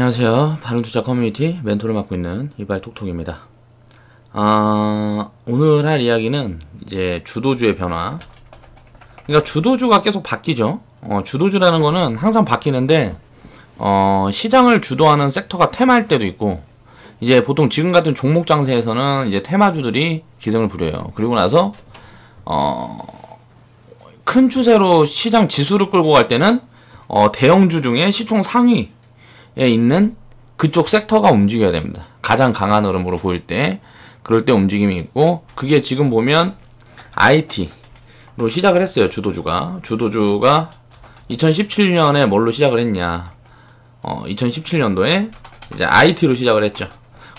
안녕하세요. 바른투자 커뮤니티 멘토를 맡고 있는 이발톡톡입니다. 오늘 할 이야기는 이제 주도주의 변화. 그러니까 주도주가 계속 바뀌죠. 주도주라는 거는 항상 바뀌는데 시장을 주도하는 섹터가 테마일 때도 있고, 이제 보통 지금 같은 종목 장세에서는 이제 테마주들이 기승을 부려요. 그리고 나서 큰 추세로 시장 지수를 끌고 갈 때는 대형주 중에 시총 상위에 있는 그쪽 섹터가 움직여야 됩니다. 가장 강한 흐름으로 보일 때, 그럴 때 움직임이 있고, 그게 지금 보면 IT로 시작을 했어요. 주도주가 2017년에 뭘로 시작을 했냐, 2017년도에 이제 IT로 시작을 했죠.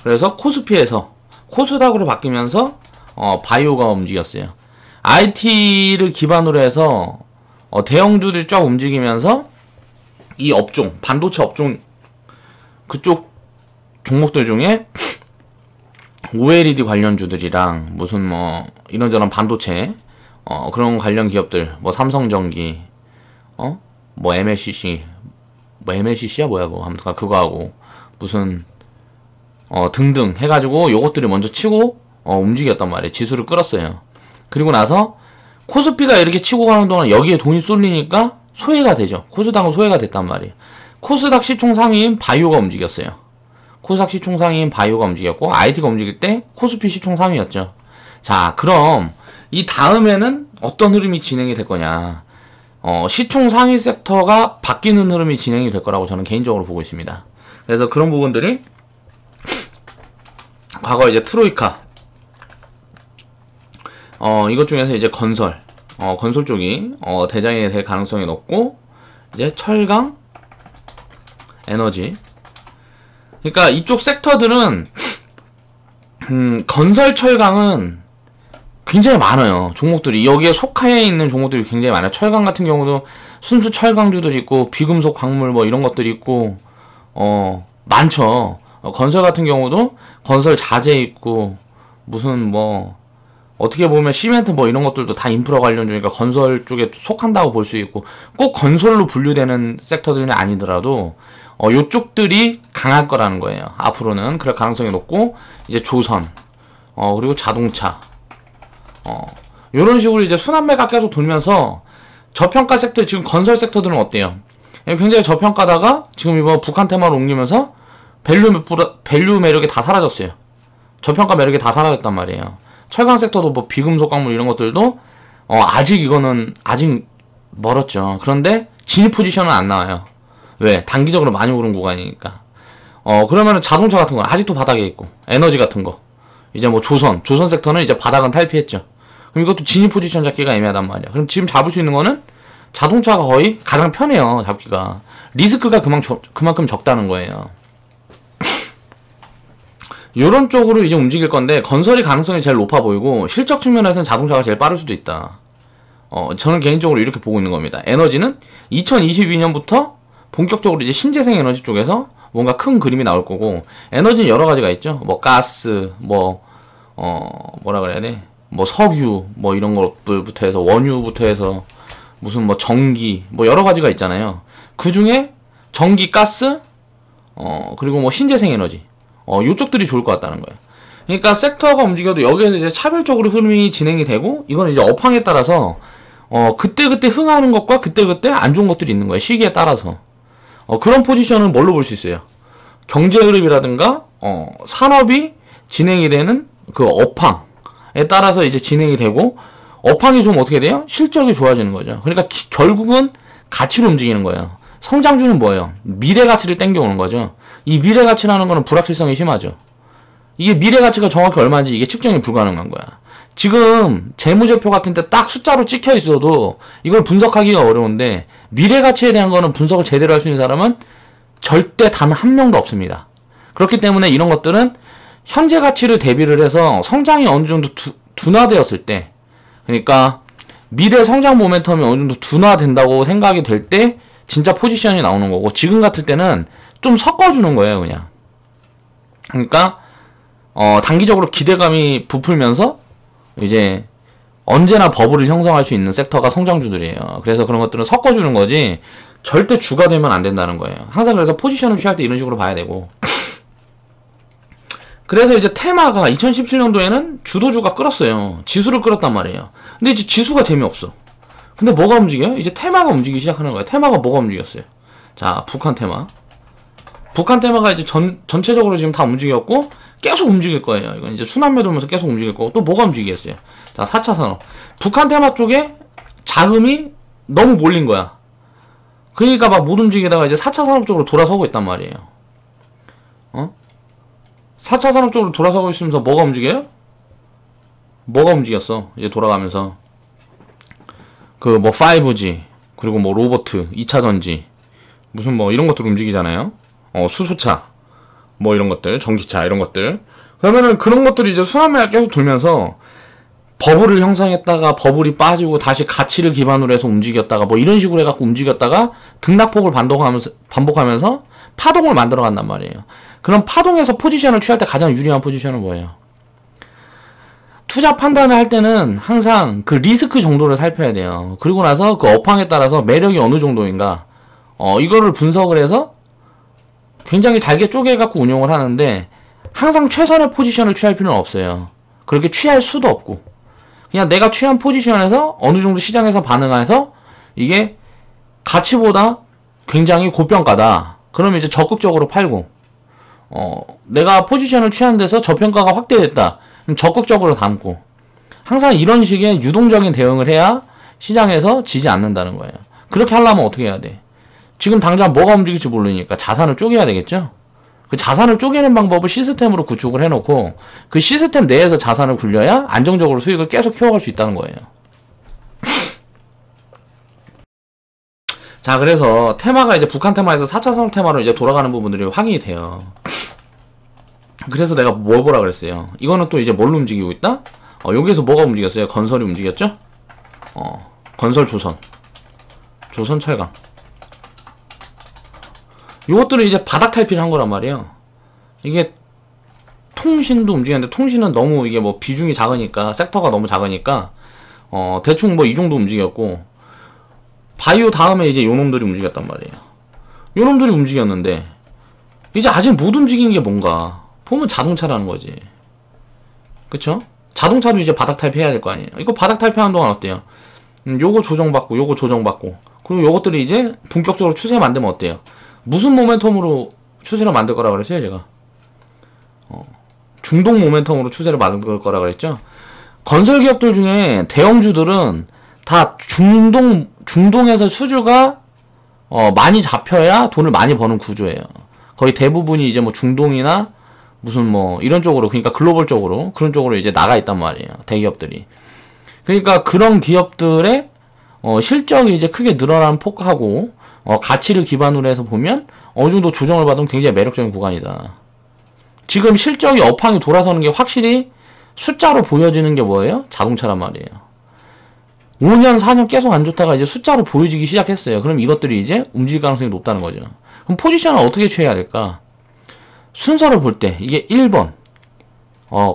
그래서 코스피에서 코스닥으로 바뀌면서 바이오가 움직였어요. IT를 기반으로 해서 대형주들이 쫙 움직이면서 이 업종, 반도체 업종 그쪽 종목들 중에 OLED 관련주들이랑 무슨 뭐 이런저런 반도체 그런 관련 기업들, 뭐 삼성전기, 뭐 MLCC, 뭐 MLCC야 뭐야 뭐 아무튼 그거 하고 무슨 등등 해가지고 요것들이 먼저 치고 움직였단 말이에요. 지수를 끌었어요. 그리고 나서 코스피가 이렇게 치고 가는 동안 여기에 돈이 쏠리니까 소외가 되죠. 코스닥은 소외가 됐단 말이에요. 코스닥 시총 상위인 바이오가 움직였어요. 코스닥 시총 상위인 바이오가 움직였고, IT가 움직일 때 코스피 시총 상위였죠. 자, 그럼 이 다음에는 어떤 흐름이 진행이 될 거냐. 시총 상위 섹터가 바뀌는 흐름이 진행이 될 거라고 저는 개인적으로 보고 있습니다. 그래서 그런 부분들이 과거 이제 트로이카, 이것 중에서 이제 건설 쪽이 대장이 될 가능성이 높고, 이제 철강, 에너지. 그러니까 이쪽 섹터들은 건설, 철강은 굉장히 많아요. 종목들이 여기에 속해 있는 종목들이 굉장히 많아요. 철강 같은 경우도 순수 철강주들이 있고, 비금속 광물 뭐 이런 것들이 있고 많죠. 건설 같은 경우도 건설 자재 있고, 무슨 뭐 어떻게 보면 시멘트 뭐 이런 것들도 다 인프라 관련주니까 건설 쪽에 속한다고 볼 수 있고, 꼭 건설로 분류되는 섹터들은 아니더라도 요쪽들이 강할 거라는 거예요. 앞으로는 그럴 가능성이 높고, 이제 조선, 그리고 자동차, 요런 식으로 이제 순환매가 계속 돌면서 저평가 섹터, 지금 건설 섹터들은 어때요? 굉장히 저평가다가 지금 이번 북한 테마로 옮기면서 밸류 매력이 다 사라졌어요. 저평가 매력이 다 사라졌단 말이에요. 철강 섹터도 뭐 비금속 광물 이런 것들도 아직 멀었죠. 그런데 진입 포지션은 안 나와요. 왜? 단기적으로 많이 오른 구간이니까. 그러면은 자동차 같은 건 아직도 바닥에 있고, 에너지 같은 거, 이제 뭐 조선 섹터는 이제 바닥은 탈피했죠. 그럼 이것도 진입 포지션 잡기가 애매하단 말이야. 그럼 지금 잡을 수 있는 거는 자동차가 거의 가장 편해요. 잡기가. 리스크가 그만큼 적다는 거예요. 요런 쪽으로 이제 움직일 건데, 건설이 가능성이 제일 높아 보이고, 실적 측면에서는 자동차가 제일 빠를 수도 있다. 저는 개인적으로 이렇게 보고 있는 겁니다. 에너지는 2022년부터 본격적으로 이제 신재생 에너지 쪽에서 뭔가 큰 그림이 나올 거고, 에너지는 여러 가지가 있죠. 뭐 가스, 뭐 뭐라 그래야 돼? 뭐 석유, 뭐 이런 것들부터 해서 원유부터 해서 무슨 뭐 전기, 뭐 여러 가지가 있잖아요. 그 중에 전기, 가스, 그리고 뭐 신재생 에너지, 요쪽들이 좋을 것 같다는 거예요. 그러니까 섹터가 움직여도 여기에서 이제 차별적으로 흐름이 진행이 되고, 이거는 이제 업황에 따라서 그때그때 흥하는 것과 그때그때 안 좋은 것들이 있는 거예요. 시기에 따라서. 그런 포지션은 뭘로 볼 수 있어요? 경제 흐름이라든가 산업이 진행이 되는 그 업황에 따라서 이제 진행이 되고, 업황이 좀 어떻게 돼요? 실적이 좋아지는 거죠. 그러니까 결국은 가치로 움직이는 거예요. 성장주는 뭐예요? 미래 가치를 땡겨오는 거죠. 이 미래 가치라는 거는 불확실성이 심하죠. 이게 미래 가치가 정확히 얼마인지 이게 측정이 불가능한 거야. 지금 재무제표 같은 데 딱 숫자로 찍혀 있어도 이걸 분석하기가 어려운데, 미래 가치에 대한 거는 분석을 제대로 할 수 있는 사람은 절대 단 한 명도 없습니다. 그렇기 때문에 이런 것들은 현재 가치를 대비를 해서 성장이 어느 정도 둔화되었을 때, 그러니까 미래 성장 모멘텀이 어느 정도 둔화된다고 생각이 될 때 진짜 포지션이 나오는 거고, 지금 같을 때는 좀 섞어주는 거예요, 그냥. 그러니까 단기적으로 기대감이 부풀면서 이제 언제나 버블을 형성할 수 있는 섹터가 성장주들이에요. 그래서 그런 것들은 섞어주는 거지, 절대 주가 되면 안 된다는 거예요. 항상 그래서 포지션을 취할 때 이런 식으로 봐야 되고. 그래서 이제 테마가 2017년도에는 주도주가 끌었어요. 지수를 끌었단 말이에요. 근데 이제 지수가 재미없어. 근데 뭐가 움직여요? 이제 테마가 움직이기 시작하는 거예요. 테마가 뭐가 움직였어요? 자, 북한 테마. 북한 테마가 이제 전체적으로 지금 다 움직였고, 계속 움직일 거예요. 이건 이제 순환매 돌면서 계속 움직일 거고, 또 뭐가 움직이겠어요? 자, 4차 산업. 북한 테마 쪽에 자금이 너무 몰린 거야. 그러니까 막 못 움직이다가 이제 4차 산업 쪽으로 돌아서고 있단 말이에요. 4차 산업 쪽으로 돌아서고 있으면서 뭐가 움직여요? 뭐가 움직였어? 이제 돌아가면서. 그 뭐 5G, 그리고 뭐 로보트, 2차 전지, 무슨 뭐 이런 것들 움직이잖아요. 수소차, 뭐 이런 것들, 전기차 이런 것들. 그러면은 그런 것들이 이제 순환매가 계속 돌면서 버블을 형성했다가 버블이 빠지고 다시 가치를 기반으로 해서 움직였다가 뭐 이런 식으로 해갖고 움직였다가 등락폭을 반복하면서 파동을 만들어 간단 말이에요. 그럼 파동에서 포지션을 취할 때 가장 유리한 포지션은 뭐예요? 투자 판단을 할 때는 항상 그 리스크 정도를 살펴야 돼요. 그리고 나서 그 업황에 따라서 매력이 어느 정도인가, 이거를 분석을 해서 굉장히 잘게 쪼개갖고 운용을 하는데, 항상 최선의 포지션을 취할 필요는 없어요. 그렇게 취할 수도 없고, 그냥 내가 취한 포지션에서 어느 정도 시장에서 반응해서 이게 가치보다 굉장히 고평가다. 그러면 이제 적극적으로 팔고, 내가 포지션을 취한 데서 저평가가 확대됐다. 그럼 적극적으로 담고. 항상 이런 식의 유동적인 대응을 해야 시장에서 지지 않는다는 거예요. 그렇게 하려면 어떻게 해야 돼? 지금 당장 뭐가 움직일지 모르니까 자산을 쪼개야 되겠죠? 그 자산을 쪼개는 방법을 시스템으로 구축을 해놓고 그 시스템 내에서 자산을 굴려야 안정적으로 수익을 계속 키워갈 수 있다는 거예요. 자, 그래서 테마가 이제 북한 테마에서 4차 산업 테마로 이제 돌아가는 부분들이 확인이 돼요. 그래서 내가 뭘 보라 그랬어요. 이거는 또 이제 뭘로 움직이고 있다? 여기에서 뭐가 움직였어요? 건설이 움직였죠? 건설 조선. 조선 철강. 요것들은 이제 바닥 탈피를 한 거란 말이에요. 이게 통신도 움직이는데 통신은 너무 이게 뭐 비중이 작으니까, 섹터가 너무 작으니까, 대충 뭐 이 정도 움직였고, 바이오 다음에 이제 요놈들이 움직였단 말이에요. 요놈들이 움직였는데, 이제 아직 못 움직이는 게 뭔가. 보면 자동차라는 거지. 그쵸? 자동차도 이제 바닥 탈피해야 될 거 아니에요. 이거 바닥 탈피하는 동안 어때요? 요거 조정받고, 요거 조정받고, 그리고 요것들이 이제 본격적으로 추세 만들면 어때요? 무슨 모멘텀으로 추세를 만들 거라 그랬어요, 제가? 중동 모멘텀으로 추세를 만들 거라 그랬죠? 건설 기업들 중에 대형주들은 다 중동에서 수주가 많이 잡혀야 돈을 많이 버는 구조예요. 거의 대부분이 이제 뭐 중동이나 무슨 뭐 이런 쪽으로, 그러니까 글로벌 쪽으로, 그런 쪽으로 이제 나가 있단 말이에요, 대기업들이. 그러니까 그런 기업들의 실적이 이제 크게 늘어나는 폭하고 가치를 기반으로 해서 보면 어느 정도 조정을 받으면 굉장히 매력적인 구간이다. 지금 실적이 업황이 돌아서는 게 확실히 숫자로 보여지는 게 뭐예요? 자동차란 말이에요. 5년, 4년 계속 안 좋다가 이제 숫자로 보여지기 시작했어요. 그럼 이것들이 이제 움직일 가능성이 높다는 거죠. 그럼 포지션을 어떻게 취해야 될까? 순서를 볼 때 이게 1번,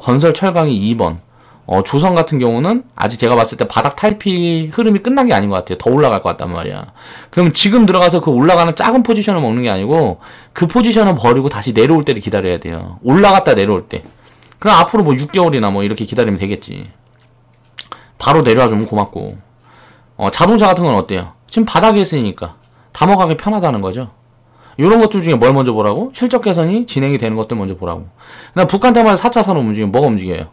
건설 철강이 2번, 조선 같은 경우는 아직 제가 봤을 때 바닥 탈피 흐름이 끝난 게 아닌 것 같아요. 더 올라갈 것 같단 말이야. 그럼 지금 들어가서 그 올라가는 작은 포지션을 먹는 게 아니고 그 포지션을 버리고 다시 내려올 때를 기다려야 돼요. 올라갔다 내려올 때. 그럼 앞으로 뭐 6개월이나 뭐 이렇게 기다리면 되겠지. 바로 내려와주면 고맙고. 자동차 같은 건 어때요? 지금 바닥에 있으니까 담아가기 편하다는 거죠. 이런 것들 중에 뭘 먼저 보라고? 실적 개선이 진행이 되는 것들 먼저 보라고. 그다음 북한 테마에서 4차 산업 움직이면 뭐가 움직여요?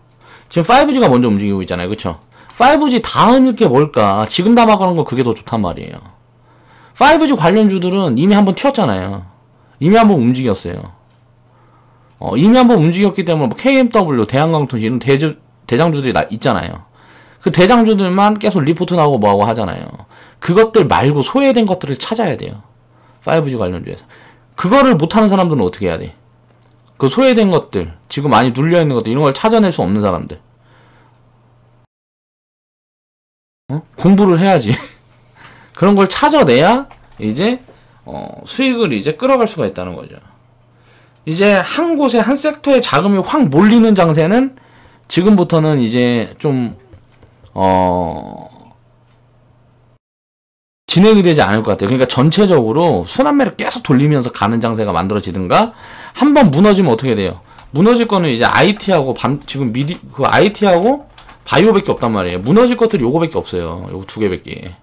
지금 5G가 먼저 움직이고 있잖아요. 그쵸? 5G 다음일 게 뭘까? 지금 담아가는 건 그게 더 좋단 말이에요. 5G 관련주들은 이미 한번 튀었잖아요. 이미 한번 움직였어요. 이미 한번 움직였기 때문에 뭐 KMW, 대한강통신 이런 대장주들이 있잖아요. 그 대장주들만 계속 리포트 나오고 뭐하고 하잖아요. 그것들 말고 소외된 것들을 찾아야 돼요. 5G 관련주에서. 그거를 못하는 사람들은 어떻게 해야 돼? 그 소외된 것들, 지금 많이 눌려있는 것들, 이런 걸 찾아낼 수 없는 사람들. 공부를 해야지. 그런 걸 찾아내야 이제 수익을 이제 끌어갈 수가 있다는 거죠. 이제 한 곳에 한 섹터에 자금이 확 몰리는 장세는 지금부터는 이제 좀 진행이 되지 않을 것 같아요. 그러니까 전체적으로 순환매를 계속 돌리면서 가는 장세가 만들어지든가, 한번 무너지면 어떻게 돼요? 무너질 거는 이제 IT하고 지금 그 IT하고 바이오밖에 없단 말이에요. 무너질 것들이 요거밖에 없어요. 요거 두 개밖에.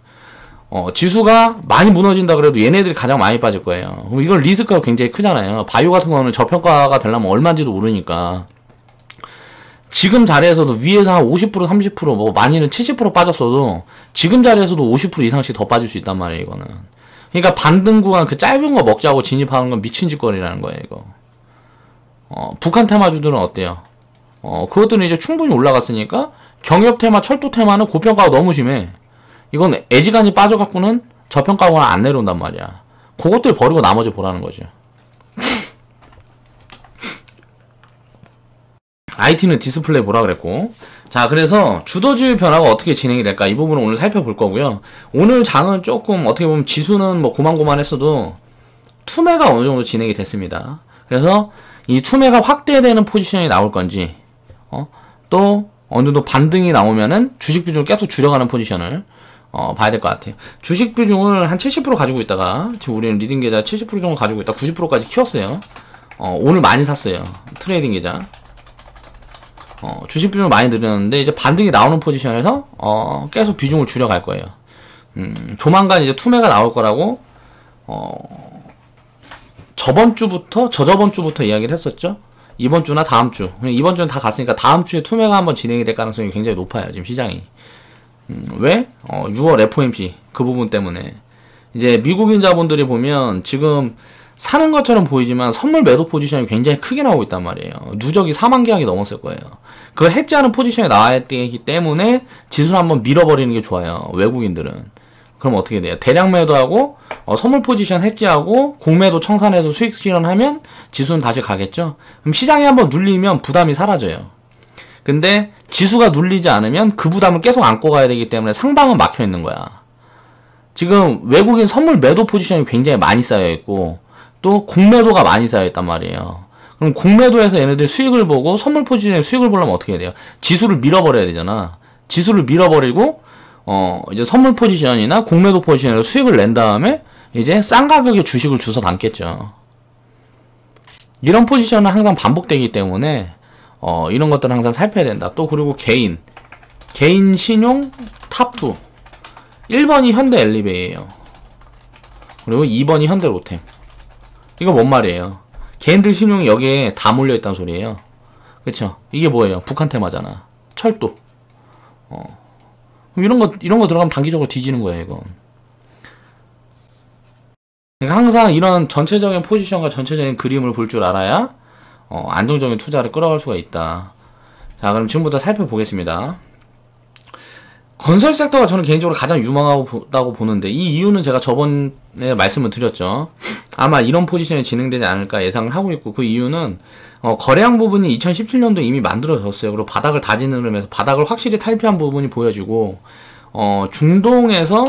지수가 많이 무너진다 그래도 얘네들이 가장 많이 빠질 거예요. 그럼 이건 리스크가 굉장히 크잖아요. 바이오 같은 거는 저평가가 되려면 얼마인지도 모르니까. 지금 자리에서도 위에서 한 50%, 30%, 뭐 많이는 70% 빠졌어도 지금 자리에서도 50% 이상씩 더 빠질 수 있단 말이에요, 이거는. 그러니까 반등 구간 그 짧은 거 먹자고 진입하는 건 미친 짓거리라는 거예요, 이거. 북한 테마주들은 어때요? 그것들은 이제 충분히 올라갔으니까 경협 테마, 철도 테마는 고평가가 너무 심해. 이건 애지간히 빠져갖고는 저평가가 안 내려온단 말이야. 그것들 버리고 나머지 보라는 거죠. IT는 디스플레이 보라 그랬고. 자, 그래서 주도주의 변화가 어떻게 진행이 될까? 이 부분을 오늘 살펴볼 거고요. 오늘 장은 조금 어떻게 보면 지수는 뭐 고만고만 했어도 투매가 어느 정도 진행이 됐습니다. 그래서 이 투매가 확대되는 포지션이 나올 건지, 또 어느 정도 반등이 나오면은 주식 비중을 계속 줄여가는 포지션을 봐야 될 것 같아요. 주식 비중을 한 70% 가지고 있다가 지금 우리는 리딩 계좌 70% 정도 가지고 있다 90%까지 키웠어요. 오늘 많이 샀어요. 트레이딩 계좌. 주식 비중을 많이 늘렸는데 이제 반등이 나오는 포지션에서 계속 비중을 줄여갈 거예요. 조만간 이제 투매가 나올 거라고 저번 주부터 이야기를 했었죠. 이번 주나 다음 주. 이번 주는 다 갔으니까 다음 주에 투매가 한번 진행이 될 가능성이 굉장히 높아요. 지금 시장이. 왜? 6월 FOMC 그 부분 때문에. 이제 미국인 자본들이 보면 지금 사는 것처럼 보이지만 선물 매도 포지션이 굉장히 크게 나오고 있단 말이에요. 누적이 4만 계약이 넘었을 거예요. 그걸 해지하는 포지션에 나와야 되기 때문에 지수를 한번 밀어버리는 게 좋아요. 외국인들은. 그럼 어떻게 돼요? 대량 매도하고 선물 포지션 해지하고 공매도 청산해서 수익 실현하면 지수는 다시 가겠죠. 그럼 시장이 한번 눌리면 부담이 사라져요. 근데 지수가 눌리지 않으면 그 부담을 계속 안고 가야 되기 때문에 상방은 막혀 있는 거야. 지금 외국인 선물 매도 포지션이 굉장히 많이 쌓여 있고 또 공매도가 많이 쌓여 있단 말이에요. 그럼 공매도에서 얘네들 수익을 보고 선물 포지션에 수익을 보려면 어떻게 해야 돼요? 지수를 밀어버려야 되잖아. 지수를 밀어버리고 이제 선물 포지션이나 공매도 포지션에서 수익을 낸 다음에 이제 싼 가격에 주식을 주워 담겠죠. 이런 포지션은 항상 반복되기 때문에 이런 것들은 항상 살펴야 된다. 또 그리고 개인 신용 탑2 1번이 현대 엘리베이에요. 그리고 2번이 현대 로템. 이거 뭔 말이에요? 개인들 신용이 여기에 다 몰려있다는 소리예요. 그쵸? 이게 뭐예요? 북한 테마잖아. 철도. 그럼 이런 거 들어가면 단기적으로 뒤지는 거예요, 이건. 그러니까 항상 이런 전체적인 포지션과 전체적인 그림을 볼 줄 알아야 안정적인 투자를 끌어갈 수가 있다. 자, 그럼 지금부터 살펴보겠습니다. 건설 섹터가 저는 개인적으로 가장 유망하다고 보는데 이 이유는 제가 저번에 말씀을 드렸죠. 아마 이런 포지션이 진행되지 않을까 예상을 하고 있고 그 이유는 거래량 부분이 2017년도에 이미 만들어졌어요. 그리고 바닥을 다지는 흐름에서 바닥을 확실히 탈피한 부분이 보여지고 중동에서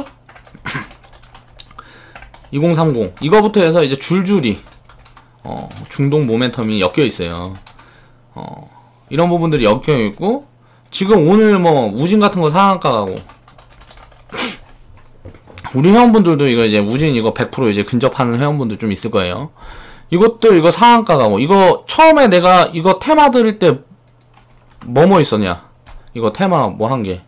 2030 이거부터 해서 이제 줄줄이 중동 모멘텀이 엮여 있어요. 이런 부분들이 엮여 있고 지금 오늘 뭐 우진 같은 거 상한가 가고 우리 회원분들도 이거 이제 우진 이거 100% 이제 근접하는 회원분들 좀 있을 거예요. 이것들 이거 상한가 가고 이거 처음에 내가 이거 테마 들을 때 뭐 있었냐? 이거 테마 뭐 한 게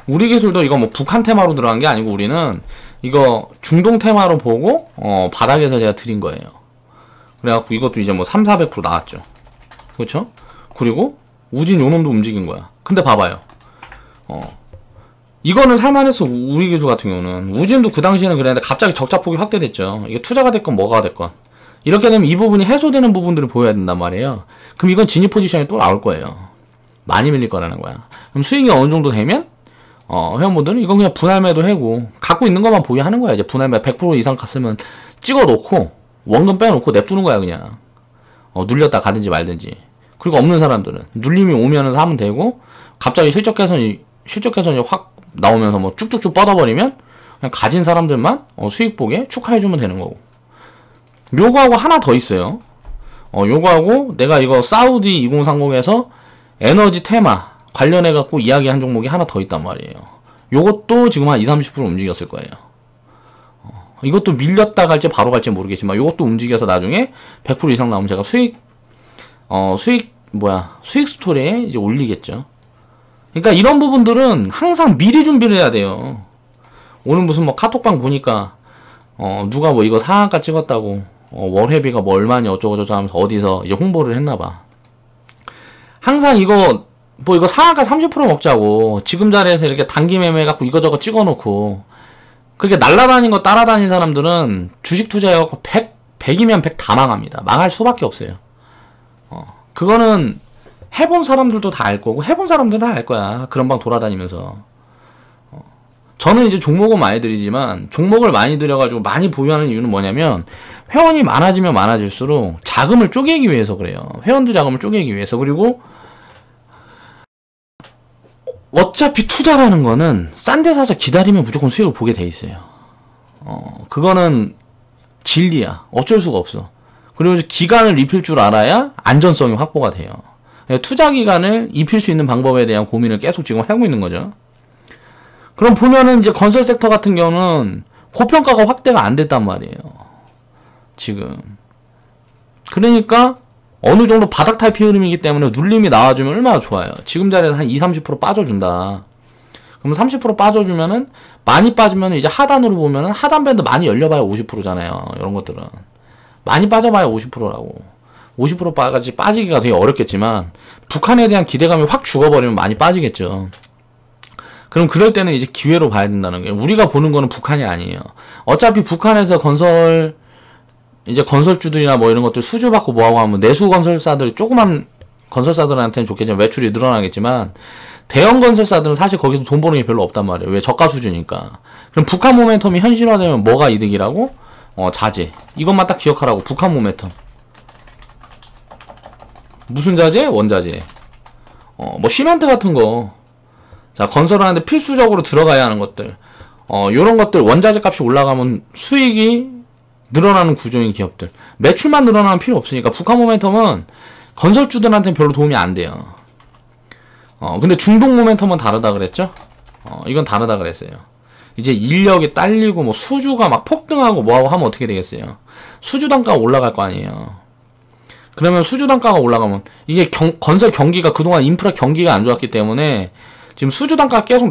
우리기술도 이거 뭐 북한 테마로 들어간 게 아니고 우리는 이거 중동 테마로 보고 바닥에서 제가 드린 거예요. 그래갖고 이것도 이제 뭐 300~400% 나왔죠. 그렇죠? 그리고 우진 요놈도 움직인 거야. 근데 봐봐요. 이거는 살만했어. 우리기술 같은 경우는 우진도 그 당시에는 그랬는데 갑자기 적자폭이 확대됐죠. 이게 투자가 됐건 뭐가 됐건 이렇게 되면 이 부분이 해소되는 부분들을 보여야 된단 말이에요. 그럼 이건 진입 포지션이 또 나올 거예요. 많이 밀릴 거라는 거야. 그럼 수익이 어느 정도 되면 회원분들은 이건 그냥 분할매도 해고 갖고 있는 것만 보유하는 거야. 이제 분할매 100% 이상 갔으면 찍어 놓고 원금 빼놓고 냅두는 거야. 그냥 눌렸다 가든지 말든지. 그리고 없는 사람들은 눌림이 오면은 사면 되고 갑자기 실적 개선이 확 나오면서 뭐 쭉쭉쭉 뻗어버리면 그냥 가진 사람들만 수익 보게 축하해주면 되는 거고. 요거하고 하나 더 있어요. 요거하고 내가 이거 사우디 2030에서 에너지 테마 관련해갖고 이야기한 종목이 하나 더 있단 말이에요. 요것도 지금 한 20-30% 움직였을 거예요. 이것도 밀렸다 갈지 바로 갈지 모르겠지만 요것도 움직여서 나중에 100% 이상 나오면 제가 수익 스토리에 이제 올리겠죠. 그러니까 이런 부분들은 항상 미리 준비를 해야 돼요. 오늘 무슨 뭐 카톡방 보니까 누가 뭐 이거 상한가 찍었다고 월회비가 뭐 얼마니 어쩌고저쩌고 하면서 어디서 이제 홍보를 했나봐. 항상 이거 상한가 30% 먹자고 지금 자리에서 이렇게 단기 매매 갖고 이거저거 찍어놓고 그렇게 날라다닌 거 따라다닌 사람들은 주식 투자해갖고 100이면 100 다 망합니다. 망할 수밖에 없어요. 그거는 해본 사람들도 다 알 거고 해본 사람들도 다 알 거야. 그런 방 돌아다니면서. 저는 이제 종목은 많이 들이지만 종목을 많이 들여가지고 많이 보유하는 이유는 뭐냐면 회원이 많아지면 많아질수록 자금을 쪼개기 위해서 그래요. 회원들 자금을 쪼개기 위해서. 그리고 어차피 투자라는 거는 싼 데 사서 기다리면 무조건 수익을 보게 돼 있어요. 그거는 진리야. 어쩔 수가 없어. 그리고 기간을 입힐 줄 알아야 안전성이 확보가 돼요. 투자 기간을 입힐 수 있는 방법에 대한 고민을 계속 지금 하고 있는 거죠. 그럼 보면은 이제 건설 섹터 같은 경우는 고평가가 확대가 안 됐단 말이에요. 지금. 그러니까 어느 정도 바닥 탈피 흐름이기 때문에 눌림이 나와주면 얼마나 좋아요. 지금 자리에서 한 20-30% 빠져준다. 그럼 30% 빠져주면은 많이 빠지면 이제 하단으로 보면은 하단 밴드 많이 열려봐야 50%잖아요. 이런 것들은. 많이 빠져봐야 50%라고. 50%까지 빠지기가 되게 어렵겠지만 북한에 대한 기대감이 확 죽어버리면 많이 빠지겠죠. 그럼 그럴 때는 이제 기회로 봐야 된다는 게 우리가 보는 거는 북한이 아니에요. 어차피 북한에서 건설주들이나 뭐 이런 것들 수주받고 뭐하고 하면 내수 건설사들 조그만 건설사들한테는 좋겠지만 매출이 늘어나겠지만 대형 건설사들은 사실 거기서 돈 버는 게 별로 없단 말이에요. 왜? 저가 수주니까. 그럼 북한 모멘텀이 현실화되면 뭐가 이득이라고? 자재. 이것만 딱 기억하라고. 북한 모멘텀. 무슨 자재? 원자재. 뭐 시멘트 같은 거. 자, 건설을 하는데 필수적으로 들어가야 하는 것들. 요런 것들 원자재 값이 올라가면 수익이 늘어나는 구조인 기업들. 매출만 늘어나면 필요 없으니까 북한 모멘텀은 건설주들한테는 별로 도움이 안 돼요. 근데 중동 모멘텀은 다르다 그랬죠? 이건 다르다 그랬어요. 이제 인력이 딸리고 뭐 수주가 막 폭등하고 뭐하고 하면 어떻게 되겠어요? 수주 단가가 올라갈 거 아니에요. 그러면 수주 단가가 올라가면 이게 건설 경기가 그동안 인프라 경기가 안 좋았기 때문에 지금 수주 단가가 계속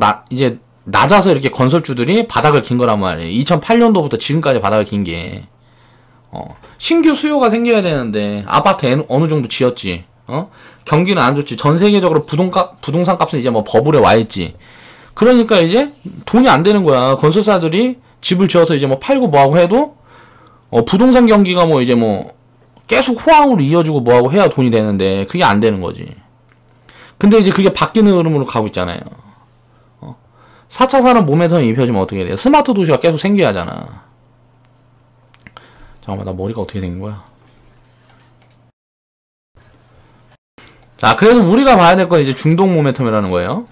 낮아서 이렇게 건설주들이 바닥을 긴 거란 말이에요. 2008년도부터 지금까지 바닥을 긴 게. 신규 수요가 생겨야 되는데 아파트 어느 정도 지었지. 경기는 안 좋지. 전 세계적으로 부동산 값은 이제 뭐 버블에 와 있지. 그러니까 이제 돈이 안 되는 거야. 건설사들이 집을 지어서 이제 뭐 팔고 뭐하고 해도 부동산 경기가 뭐 이제 뭐 계속 호황으로 이어지고 뭐하고 해야 돈이 되는데 그게 안 되는 거지. 근데 이제 그게 바뀌는 흐름으로 가고 있잖아요. 4차 산업 모멘텀이 입혀지면 어떻게 돼요? 스마트 도시가 계속 생겨야 하잖아. 잠깐만, 나 머리가 어떻게 생긴 거야? 자, 그래서 우리가 봐야 될 건 이제 중동 모멘텀이라는 거예요.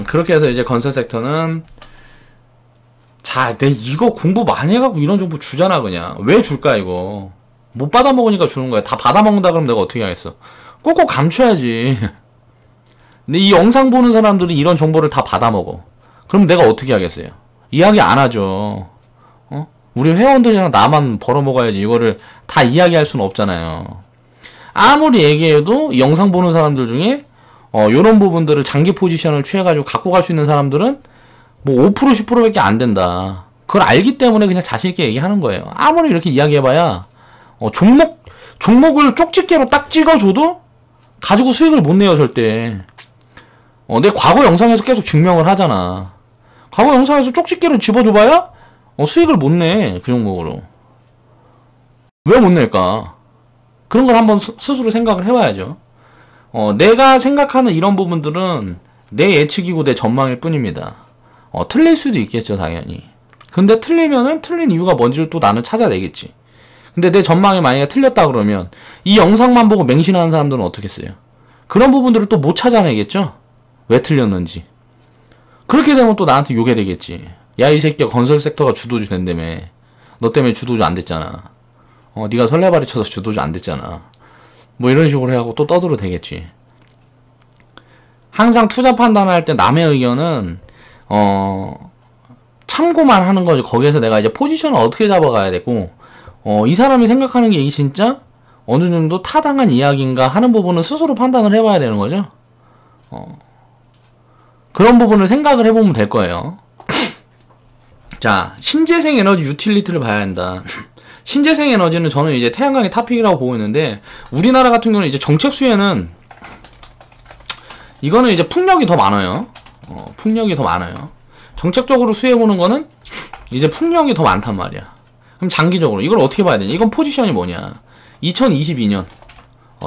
그렇게 해서 이제 건설 섹터는 자, 내 이거 공부 많이 해갖고 이런 정보 주잖아, 그냥. 왜 줄까, 이거? 못 받아먹으니까 주는 거야. 다 받아먹는다 그러면 내가 어떻게 하겠어? 꼭꼭 감춰야지. 근데 이 영상 보는 사람들이 이런 정보를 다 받아먹어. 그럼 내가 어떻게 하겠어요? 이야기 안 하죠. 우리 회원들이랑 나만 벌어먹어야지. 이거를 다 이야기할 수는 없잖아요. 아무리 얘기해도 이 영상 보는 사람들 중에 요런 부분들을 장기 포지션을 취해가지고 갖고 갈 수 있는 사람들은 뭐 5% 10%밖에 안 된다. 그걸 알기 때문에 그냥 자신있게 얘기하는 거예요. 아무리 이렇게 이야기해봐야 종목을 쪽집게로 딱 찍어줘도 가지고 수익을 못 내요, 절대. 내 과거 영상에서 계속 증명을 하잖아. 과거 영상에서 쪽집게로 집어줘봐야 수익을 못 내, 그 종목으로. 왜 못 낼까? 그런 걸 한번 스스로 생각을 해봐야죠. 내가 생각하는 이런 부분들은 내 예측이고 내 전망일 뿐입니다. 틀릴 수도 있겠죠, 당연히. 근데 틀리면은 틀린 이유가 뭔지를 또 나는 찾아내겠지. 근데 내 전망이 만약에 틀렸다 그러면 이 영상만 보고 맹신하는 사람들은 어떻겠어요? 그런 부분들을 또 못 찾아내겠죠? 왜 틀렸는지. 그렇게 되면 또 나한테 욕이 되겠지. 야, 이 새끼야, 건설 섹터가 주도주 된다며. 너 때문에 주도주 안 됐잖아. 네가 설레발이 쳐서 주도주 안 됐잖아. 뭐 이런 식으로 해갖고 또 떠들어 되겠지. 항상 투자 판단할 때 남의 의견은 참고만 하는 거지. 거기에서 내가 이제 포지션을 어떻게 잡아가야 되고, 이 사람이 생각하는 게 이게 진짜 어느 정도 타당한 이야기인가 하는 부분은 스스로 판단을 해봐야 되는 거죠. 그런 부분을 생각을 해보면 될 거예요. 자, 신재생 에너지 유틸리티를 봐야 한다. 신재생 에너지는 저는 이제 태양광의 탑픽이라고 보고 있는데, 우리나라 같은 경우는 이제 정책 수혜는, 이거는 이제 풍력이 더 많아요. 풍력이 더 많아요. 정책적으로 수혜보는 거는 이제 풍력이 더 많단 말이야. 그럼 장기적으로 이걸 어떻게 봐야 되냐? 이건 포지션이 뭐냐? 2022년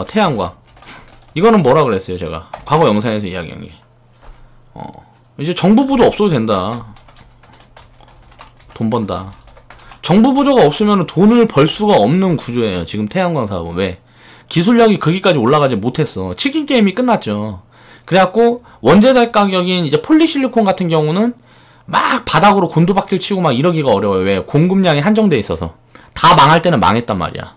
태양광. 이거는 뭐라 그랬어요 제가 과거 영상에서 이야기한 게. 이제 정부 부조 없어도 된다. 돈 번다. 정부 부조가 없으면 돈을 벌 수가 없는 구조예요 지금 태양광 사업은. 왜? 기술력이 거기까지 올라가지 못했어. 치킨 게임이 끝났죠. 그래갖고 원재료 가격인 이제 폴리실리콘 같은 경우는 막 바닥으로 곤두박질 치고 막 이러기가 어려워요. 왜? 공급량이 한정돼 있어서. 다 망할 때는 망했단 말이야.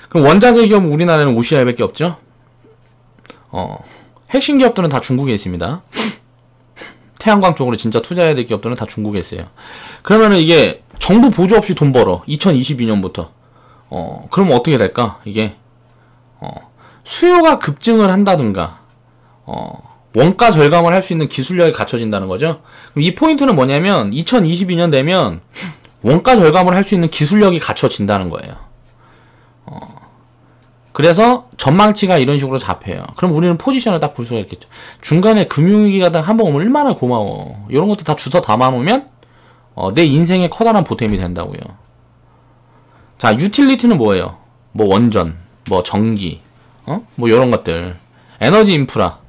그럼 원자재 기업은 우리나라에는 OCI밖에 없죠. 핵심 기업들은 다 중국에 있습니다. 태양광 쪽으로 진짜 투자해야 될 기업들은 다 중국에 있어요. 그러면은 이게 정부 보조 없이 돈 벌어. 2022년부터. 그럼 어떻게 될까? 이게 수요가 급증을 한다든가 원가 절감을 할 수 있는 기술력이 갖춰진다는 거죠. 그럼 이 포인트는 뭐냐면 2022년 되면 원가 절감을 할 수 있는 기술력이 갖춰진다는 거예요. 그래서 전망치가 이런 식으로 잡혀요. 그럼 우리는 포지션을 딱 볼 수가 있겠죠. 중간에 금융위기가 한번 오면 얼마나 고마워. 이런 것도 다 주워 담아놓으면 내 인생에 커다란 보탬이 된다고요. 자, 유틸리티는 뭐예요? 뭐 원전, 뭐 전기, 뭐 이런 것들, 에너지 인프라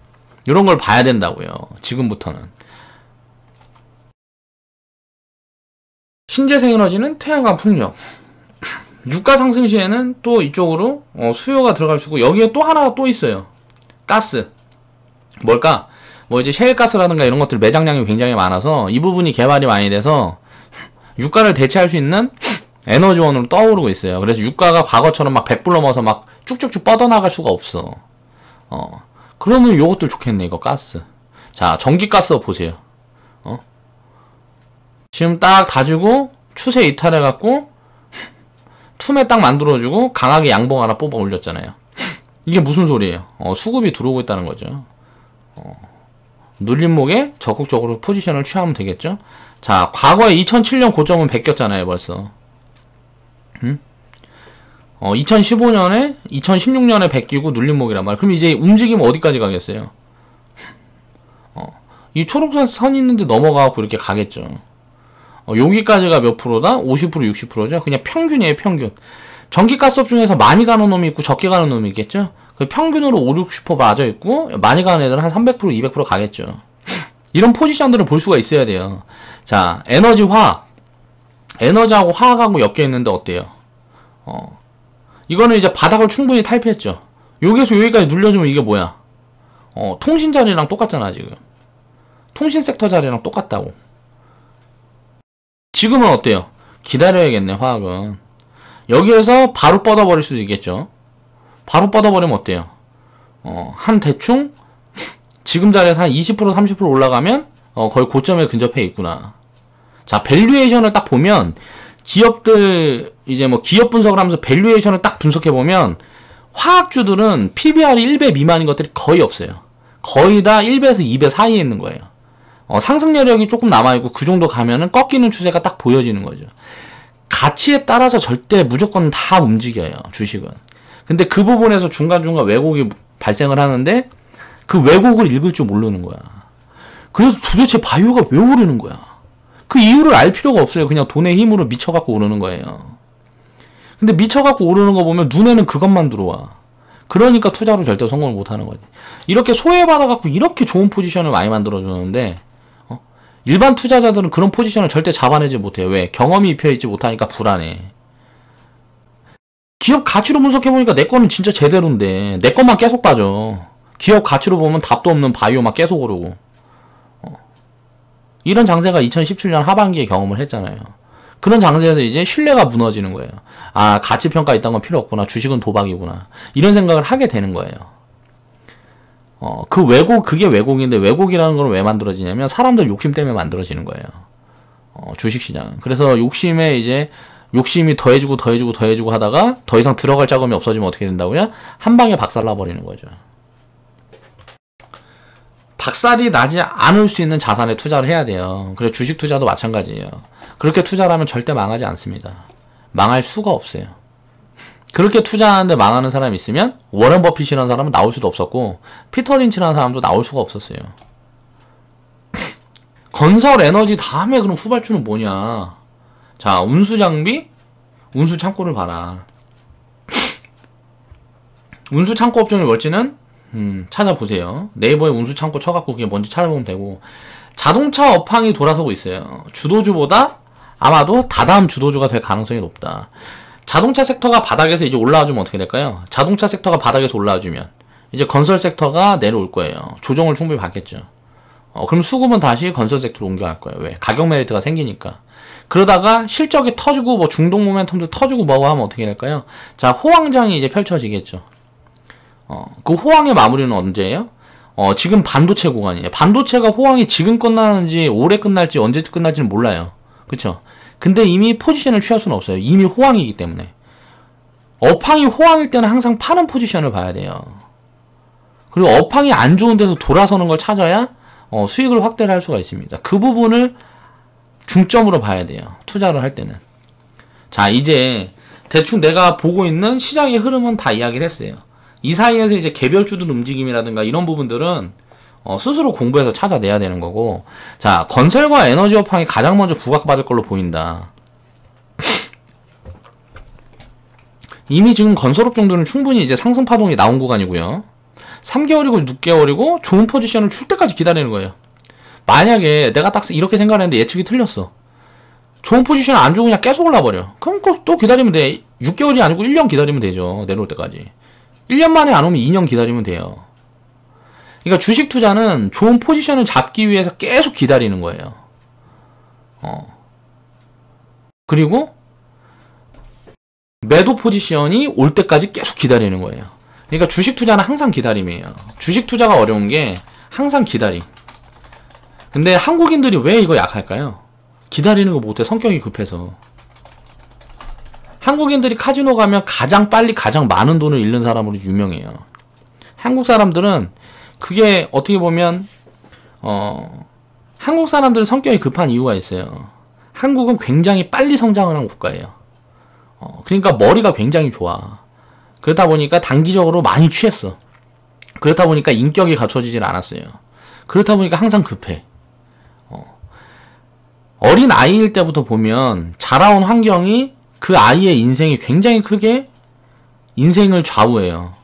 이런 걸 봐야 된다고요. 지금부터는. 신재생 에너지는 태양광, 풍력. 유가 상승 시에는 또 이쪽으로 수요가 들어갈 수 있고, 여기에 또 하나가 또 있어요. 가스. 뭘까? 뭐 이제 셰일가스라든가 이런 것들 매장량이 굉장히 많아서 이 부분이 개발이 많이 돼서 유가를 대체할 수 있는 에너지원으로 떠오르고 있어요. 그래서 유가가 과거처럼 막 100불 넘어서 막 쭉쭉쭉 뻗어나갈 수가 없어. 그러면 요것들 좋겠네, 이거 가스. 자, 전기가스 보세요. 지금 딱 다지고 추세 이탈해갖고 툼에 딱 만들어주고 강하게 양봉 하나 뽑아 올렸잖아요. 이게 무슨 소리예요? 수급이 들어오고 있다는 거죠. 눌림목에 적극적으로 포지션을 취하면 되겠죠. 자, 과거에 2007년 고점은 베꼈잖아요 벌써. 2015년에 2016년에 베끼고 눌림목이란 말이야. 그럼 이제 움직이면 어디까지 가겠어요? 이 초록선 선 있는데 넘어가고 이렇게 가겠죠. 여기까지가 몇 프로다? 50% 60%죠. 그냥 평균이에요, 평균. 전기가스업 중에서 많이 가는 놈이 있고 적게 가는 놈이 있겠죠. 그 평균으로 5, 60% 맞아 있고 많이 가는 애들은 한 300% 200% 가겠죠. 이런 포지션들을 볼 수가 있어야 돼요. 자, 에너지 화학. 에너지하고 화학하고 엮여 있는데 어때요? 이거는 이제 바닥을 충분히 탈피했죠. 여기에서 여기까지 눌려주면 이게 뭐야? 통신 자리랑 똑같잖아, 지금. 통신 섹터 자리랑 똑같다고. 지금은 어때요? 기다려야겠네, 화학은. 여기에서 바로 뻗어버릴 수도 있겠죠. 바로 뻗어버리면 어때요? 한 대충, 지금 자리에서 한 20% 30% 올라가면, 거의 고점에 근접해 있구나. 자, 밸류에이션을 딱 보면, 기업들, 이제 뭐 기업 분석을 하면서 밸류에이션을 딱 분석해보면, 화학주들은 PBR이 1배 미만인 것들이 거의 없어요. 거의 다 1배에서 2배 사이에 있는 거예요. 상승 여력이 조금 남아있고 그 정도 가면은 꺾이는 추세가 딱 보여지는 거죠. 가치에 따라서 절대 무조건 다 움직여요, 주식은. 근데 그 부분에서 중간중간 왜곡이 발생을 하는데 그 왜곡을 읽을 줄 모르는 거야. 그래서 도대체 바이오가 왜 오르는 거야? 그 이유를 알 필요가 없어요. 그냥 돈의 힘으로 미쳐갖고 오르는 거예요. 근데 미쳐갖고 오르는 거 보면 눈에는 그것만 들어와. 그러니까 투자로 절대 성공을 못하는 거지. 이렇게 소외받아갖고 이렇게 좋은 포지션을 많이 만들어주는데 일반 투자자들은 그런 포지션을 절대 잡아내지 못해요. 왜? 경험이 입혀있지 못하니까 불안해. 기업 가치로 분석해보니까 내 거는 진짜 제대로인데 내 것만 계속 빠져. 기업 가치로 보면 답도 없는 바이오만 계속 오르고. 이런 장세가 2017년 하반기에 경험을 했잖아요. 그런 장세에서 이제 신뢰가 무너지는 거예요. 아, 가치평가 있다는 건 필요 없구나. 주식은 도박이구나. 이런 생각을 하게 되는 거예요. 그게 왜곡인데, 왜곡이라는 건 왜 만들어지냐면 사람들 욕심 때문에 만들어지는 거예요. 주식시장. 그래서 욕심이 더해지고 하다가 더 이상 들어갈 자금이 없어지면 어떻게 된다고요? 한 방에 박살나 버리는 거죠. 박살이 나지 않을 수 있는 자산에 투자를 해야 돼요. 그래서 주식 투자도 마찬가지예요. 그렇게 투자를 하면 절대 망하지 않습니다. 망할 수가 없어요. 그렇게 투자하는데 망하는 사람이 있으면 워렌 버핏이라는 사람은 나올 수도 없었고 피터 린치라는 사람도 나올 수가 없었어요. 건설 에너지 다음에 그럼 후발주는 뭐냐? 자, 운수장비, 운수창고를 봐라. 운수창고 업종이 뭘지는 찾아보세요. 네이버에 운수창고 쳐갖고 그게 뭔지 찾아보면 되고, 자동차 업황이 돌아서고 있어요. 주도주보다 아마도 다다음 주도주가 될 가능성이 높다. 자동차 섹터가 바닥에서 이제 올라와주면 어떻게 될까요? 자동차 섹터가 바닥에서 올라와주면 이제 건설 섹터가 내려올 거예요. 조정을 충분히 받겠죠. 그럼 수급은 다시 건설 섹터로 옮겨갈 거예요. 왜? 가격 메리트가 생기니까. 그러다가 실적이 터지고 뭐 중동 모멘텀도 터지고 뭐고 하면 어떻게 될까요? 자, 호황장이 이제 펼쳐지겠죠. 그 호황의 마무리는 언제예요? 지금 반도체 구간이에요. 반도체가 호황이 지금 끝나는지 올해 끝날지 언제 끝날지는 몰라요. 그쵸? 근데 이미 포지션을 취할 수는 없어요. 이미 호황이기 때문에. 업황이 호황일 때는 항상 파는 포지션을 봐야 돼요. 그리고 업황이 안 좋은 데서 돌아서는 걸 찾아야 수익을 확대를 할 수가 있습니다. 그 부분을 중점으로 봐야 돼요. 투자를 할 때는. 자, 이제 대충 내가 보고 있는 시장의 흐름은 다 이야기를 했어요. 이 사이에서 이제 개별주들 움직임이라든가 이런 부분들은 스스로 공부해서 찾아내야 되는 거고, 자, 건설과 에너지 업황이 가장 먼저 부각받을 걸로 보인다. 이미 지금 건설업 정도는 충분히 이제 상승 파동이 나온 구간이고요. 3개월이고 6개월이고 좋은 포지션을 출 때까지 기다리는 거예요. 만약에 내가 딱 이렇게 생각했는데 예측이 틀렸어. 좋은 포지션 안 주고 그냥 계속 올라버려. 그럼 또 기다리면 돼. 6개월이 아니고 1년 기다리면 되죠. 내려올 때까지. 1년 만에 안 오면 2년 기다리면 돼요. 그러니까 주식 투자는 좋은 포지션을 잡기 위해서 계속 기다리는 거예요. 그리고 매도 포지션이 올 때까지 계속 기다리는 거예요. 그러니까 주식 투자는 항상 기다림이에요. 주식 투자가 어려운 게 항상 기다림. 근데 한국인들이 왜 이거 약할까요? 기다리는 거 못해. 성격이 급해서. 한국인들이 카지노 가면 가장 빨리 가장 많은 돈을 잃는 사람으로 유명해요. 한국 사람들은 그게 어떻게 보면 한국 사람들은 성격이 급한 이유가 있어요. 한국은 굉장히 빨리 성장을 한 국가예요. 그러니까 머리가 굉장히 좋아. 그러다 보니까 단기적으로 많이 취했어. 그렇다 보니까 인격이 갖춰지질 않았어요. 그렇다 보니까 항상 급해. 어린 아이일 때부터 보면 자라온 환경이 그 아이의 인생이 굉장히 크게 인생을 좌우해요.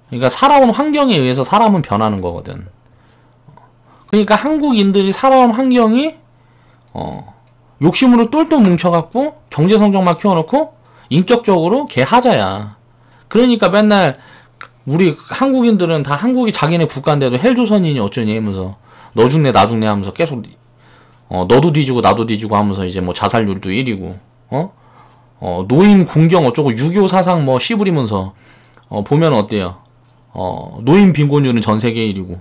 그러니까 살아온 환경에 의해서 사람은 변하는 거거든. 그러니까 한국인들이 살아온 환경이 욕심으로 똘똘 뭉쳐갖고 경제성장만 키워놓고 인격적으로 개 하자야. 그러니까 맨날 우리 한국인들은 다 한국이 자기네 국가인데도 헬조선이니 어쩌니 하면서 너 죽네 나 죽네 하면서 계속 너도 뒤지고 나도 뒤지고 하면서 이제 뭐 자살률도 1위고 노인 공경 어쩌고 6.25 사상 뭐 씨부리면서 보면 어때요? 노인 빈곤율은 전 세계 1위고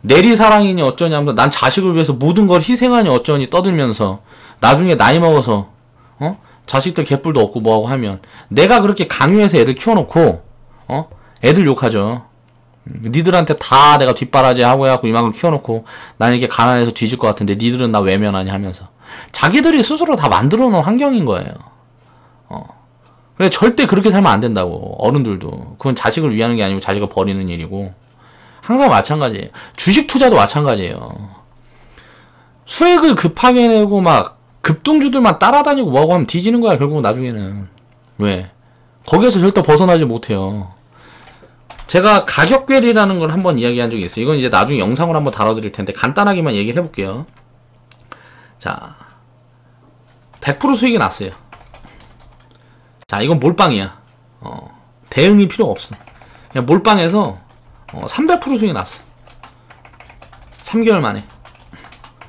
내리사랑이니 어쩌니 하면서 난 자식을 위해서 모든 걸 희생하니 어쩌니 떠들면서 나중에 나이 먹어서 자식들 개뿔도 없고 뭐하고 하면 내가 그렇게 강요해서 애들 키워놓고 애들 욕하죠. 니들한테 다 내가 뒷바라지 하고 해갖고 이만큼 키워놓고 난 이렇게 가난해서 뒤질 것 같은데 니들은 나 외면하니 하면서 자기들이 스스로 다 만들어 놓은 환경인 거예요. 그래 절대 그렇게 살면 안 된다고. 어른들도 그건 자식을 위하는 게 아니고 자식을 버리는 일이고 항상 마찬가지예요. 주식 투자도 마찬가지예요. 수익을 급하게 내고 막 급등주들만 따라다니고 뭐하고 하면 뒤지는 거야 결국은 나중에는. 왜? 거기에서 절대 벗어나지 못해요. 제가 가격괴리라는 걸 한번 이야기한 적이 있어요. 이건 이제 나중에 영상으로 한번 다뤄드릴 텐데 간단하게만 얘기를 해볼게요. 자, 100% 수익이 났어요. 자, 이건 몰빵이야. 대응이 필요 없어. 그냥 몰빵해서 300% 수익이 났어. 3개월 만에.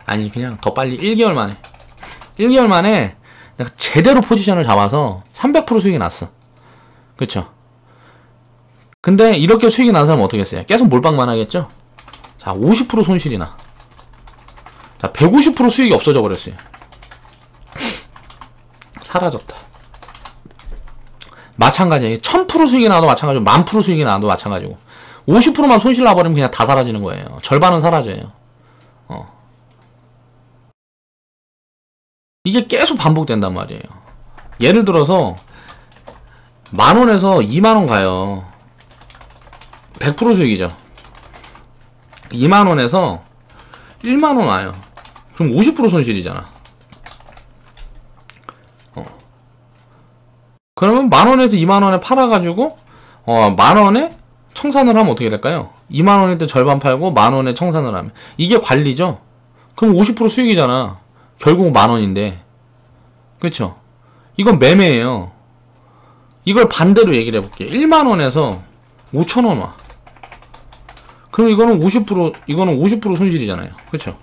아니 그냥 더 빨리 1개월 만에. 1개월 만에 내가 제대로 포지션을 잡아서 300% 수익이 났어. 그쵸? 근데 이렇게 수익이 난 사람은 어떻게 했어요? 계속 몰빵만 하겠죠? 자, 50% 손실이 나. 자, 150% 수익이 없어져 버렸어요. 사라졌다. 마찬가지예요. 1000% 수익이 나도 마찬가지고 10,000% 수익이 나도 마찬가지고 50%만 손실 나버리면 그냥 다 사라지는 거예요. 절반은 사라져요. 이게 계속 반복된단 말이에요. 예를 들어서 10,000원에서 20,000원 가요. 100% 수익이죠. 20,000원에서 10,000원 와요. 그럼 50% 손실이잖아. 그러면 10,000원에서 20,000원에 팔아가지고 10,000원에 청산을 하면 어떻게 될까요? 20,000원일 때 절반 팔고 10,000원에 청산을 하면 이게 관리죠. 그럼 50% 수익이잖아. 결국 10,000원인데, 그쵸? 이건 매매예요. 이걸 반대로 얘기를 해볼게요. 10,000원에서 5,000원 와. 그럼 이거는 50% 손실이잖아요. 그쵸?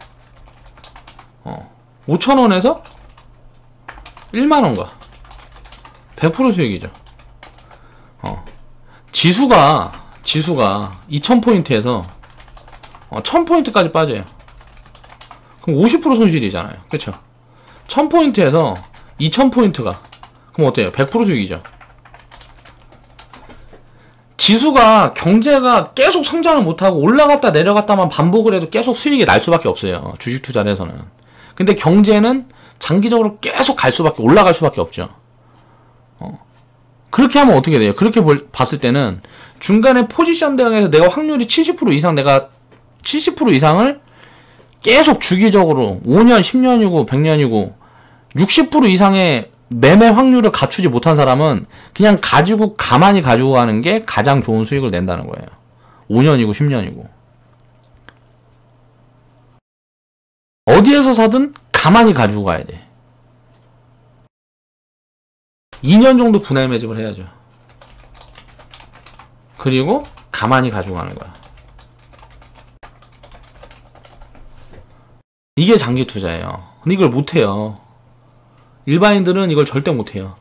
5,000원에서 10,000원 가. 100% 수익이죠. 지수가 2,000포인트에서 1,000포인트까지 빠져요. 그럼 50% 손실이잖아요. 그쵸? 1,000포인트에서 2,000포인트가 그럼 어때요? 100% 수익이죠. 지수가 경제가 계속 성장을 못하고 올라갔다 내려갔다만 반복을 해도 계속 수익이 날 수밖에 없어요. 주식 투자를 해서는. 근데 경제는 장기적으로 계속 갈 수밖에, 올라갈 수밖에 없죠. 그렇게 하면 어떻게 돼요? 그렇게 봤을 때는 중간에 포지션 대응해서 내가 확률이 70% 이상, 내가 70% 이상을 계속 주기적으로 5년, 10년이고 100년이고 60% 이상의 매매 확률을 갖추지 못한 사람은 그냥 가만히 가지고 가는 게 가장 좋은 수익을 낸다는 거예요. 5년이고 10년이고. 어디에서 사든 가만히 가지고 가야 돼. 2년 정도 분할 매집을 해야죠. 그리고 가만히 가지고 가는 거야. 이게 장기 투자예요. 근데 이걸 못해요. 일반인들은 이걸 절대 못해요.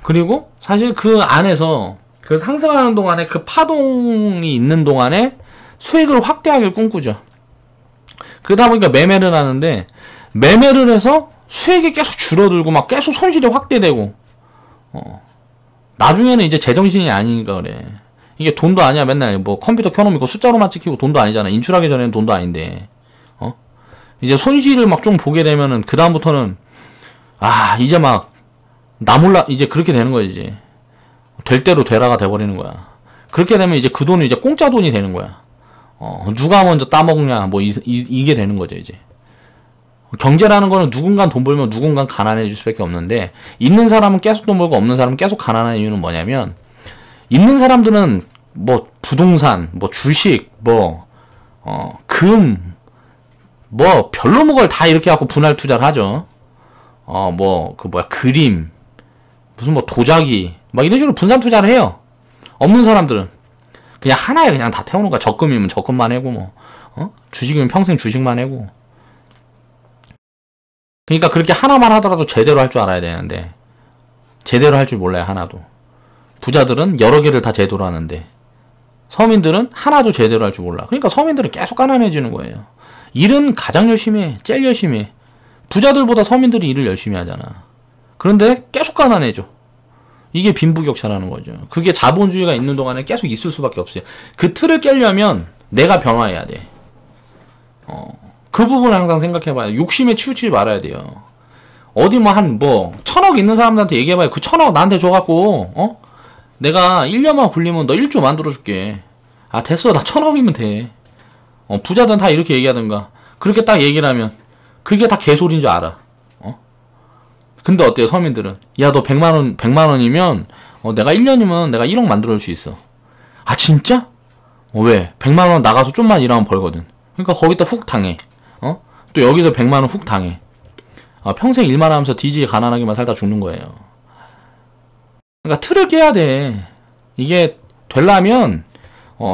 그리고 사실 그 안에서 그 상승하는 동안에 그 파동이 있는 동안에 수익을 확대하길 꿈꾸죠. 그러다 보니까 매매를 하는데, 매매를 해서 수익이 계속 줄어들고 막 계속 손실이 확대되고 나중에는 이제 제정신이 아니니까 그래. 이게 돈도 아니야. 맨날 뭐 컴퓨터 켜놓으면 숫자로만 찍히고 돈도 아니잖아. 인출하기 전에는 돈도 아닌데 이제 손실을 막 좀 보게 되면은 그 다음부터는 이제 막 나 몰라 이제 그렇게 되는 거야. 이제 될 대로 되라가 돼버리는 거야. 그렇게 되면 이제 그 돈은 이제 공짜 돈이 되는 거야. 누가 먼저 따먹냐 뭐 이게 되는 거죠. 이제 경제라는 거는 누군가 돈 벌면 누군가 가난해질 수밖에 없는데, 있는 사람은 계속 돈 벌고 없는 사람은 계속 가난한 이유는 뭐냐면, 있는 사람들은 뭐 부동산, 뭐 주식, 뭐 금, 뭐 별로 뭐 걸 다 이렇게 갖고 분할 투자를 하죠. 그림, 무슨 뭐 도자기 막 이런 식으로 분산 투자를 해요. 없는 사람들은 그냥 하나에 그냥 다 태우는 거야. 적금이면 적금만 해고 뭐 주식이면 평생 주식만 해고. 그러니까 그렇게 하나만 하더라도 제대로 할 줄 알아야 되는데 제대로 할 줄 몰라요. 하나도. 부자들은 여러 개를 다 제대로 하는데 서민들은 하나도 제대로 할 줄 몰라. 그러니까 서민들은 계속 가난해지는 거예요. 일은 가장 열심히 해. 제일 열심히 해. 부자들보다 서민들이 일을 열심히 하잖아. 그런데 계속 가난해져. 이게 빈부격차라는 거죠. 그게 자본주의가 있는 동안에 계속 있을 수밖에 없어요. 그 틀을 깨려면 내가 변화해야 돼. 그 부분을 항상 생각해봐요. 욕심에 치우치지 말아야 돼요. 어디 뭐 1,000억 있는 사람들한테 얘기해봐요. 그 1,000억 나한테 줘갖고 내가 1년만 굴리면 너 1조 만들어줄게. 됐어. 나 1,000억이면 돼. 부자들은 다 이렇게 얘기하던가. 그렇게 딱 얘기를 하면 그게 다 개소리인 줄 알아. 근데 어때요? 서민들은 야 너 100만원이면 내가 1년이면 내가 1억 만들어줄 수 있어. 진짜? 왜? 100만원 나가서 좀만 일하면 벌거든. 그러니까 거기다 훅 당해. 또 여기서 100만원 훅 당해. 평생 일만 하면서 뒤지게 가난하게만 살다 죽는 거예요. 그러니까 틀을 깨야 돼. 이게 되려면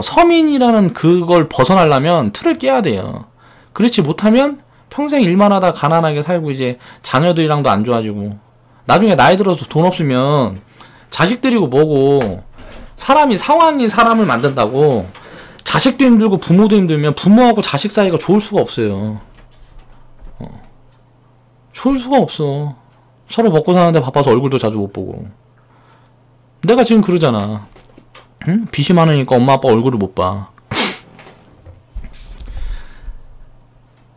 서민이라는 그걸 벗어나려면 틀을 깨야 돼요. 그렇지 못하면 평생 일만 하다 가난하게 살고 이제 자녀들이랑도 안 좋아지고 나중에 나이 들어서 돈 없으면 자식들이고 뭐고 사람이 상황이 사람을 만든다고. 자식도 힘들고 부모도 힘들면 부모하고 자식 사이가 좋을 수가 없어요. 좋을 수가 없어. 서로 먹고 사는데 바빠서 얼굴도 자주 못 보고. 내가 지금 그러잖아. 응? 빚이 많으니까 엄마 아빠 얼굴을 못 봐.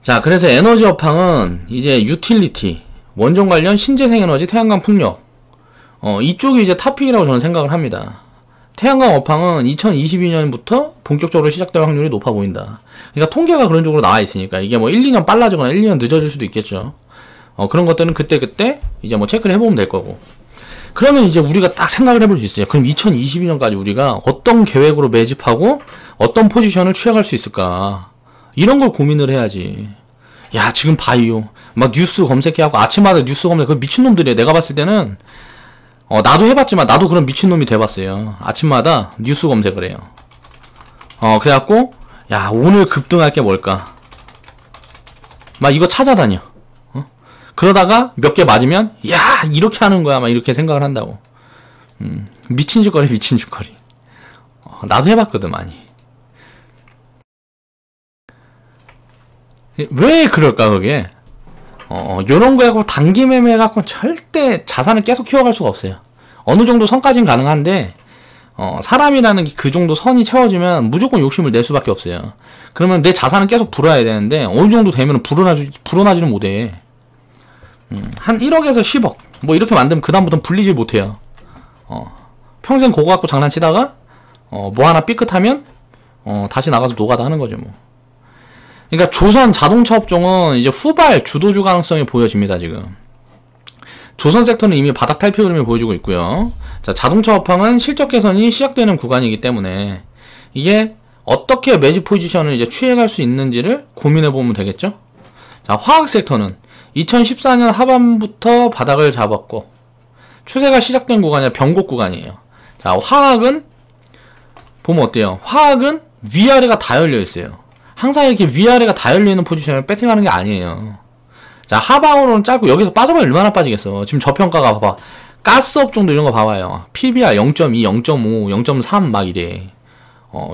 자, 그래서 에너지 업황은 이제 유틸리티, 원전 관련 신재생 에너지, 태양광 풍력, 이쪽이 이제 탑픽이라고 저는 생각을 합니다. 태양광 업황은 2022년부터 본격적으로 시작될 확률이 높아 보인다. 그러니까 통계가 그런 쪽으로 나와 있으니까 이게 뭐 1, 2년 빨라지거나 1, 2년 늦어질 수도 있겠죠. 그런 것들은 그때 이제 뭐 체크를 해보면 될 거고. 그러면 이제 우리가 딱 생각을 해볼 수 있어요. 그럼 2022년까지 우리가 어떤 계획으로 매집하고 어떤 포지션을 취해갈 수 있을까? 이런 걸 고민을 해야지. 야, 지금 바이오 막 뉴스 검색해하고 아침마다 뉴스 검색, 그 미친놈들이야. 내가 봤을 때는 나도 해봤지만 나도 그런 미친놈이 돼봤어요. 아침마다 뉴스 검색을 해요. 그래갖고 야, 오늘 급등할 게 뭘까? 막 이거 찾아다녀. 그러다가 몇 개 맞으면 야, 이렇게 하는 거야. 막 이렇게 생각을 한다고. 미친 짓거리. 나도 해봤거든 많이. 왜 그럴까 그게? 요런 거 갖고 단기 매매 갖고 절대 자산을 계속 키워갈 수가 없어요. 어느 정도 선까지는 가능한데 사람이라는 그 정도 선이 채워지면 무조건 욕심을 낼 수밖에 없어요. 그러면 내 자산은 계속 불어야 되는데 어느 정도 되면 불어나지는 못해. 한 1억에서 10억 뭐 이렇게 만들면 그 다음부터는 불리질 못해요. 평생 그거 갖고 장난치다가 뭐 하나 삐끗하면 다시 나가서 노가다 하는 거죠 뭐. 그러니까 조선 자동차 업종은 이제 후발 주도주 가능성이 보여집니다 지금. 조선 섹터는 이미 바닥 탈피 흐름을 보여주고 있고요. 자, 자동차 업황은 실적 개선이 시작되는 구간이기 때문에 이게 어떻게 매집 포지션을 이제 취해갈 수 있는지를 고민해 보면 되겠죠. 자, 화학 섹터는 2014년 하반부터 바닥을 잡았고 추세가 시작된 구간이 변곡 구간이에요. 자, 화학은 보면 어때요? 화학은 위아래가 다 열려 있어요. 항상 이렇게 위아래가 다 열려있는 포지션을 배팅하는 게 아니에요. 자, 하방으로는 짧고 여기서 빠져봐야 얼마나 빠지겠어. 지금 저평가가 봐봐. 가스 업종도 이런 거 봐봐요. PBR 0.2, 0.5, 0.3 막 이래.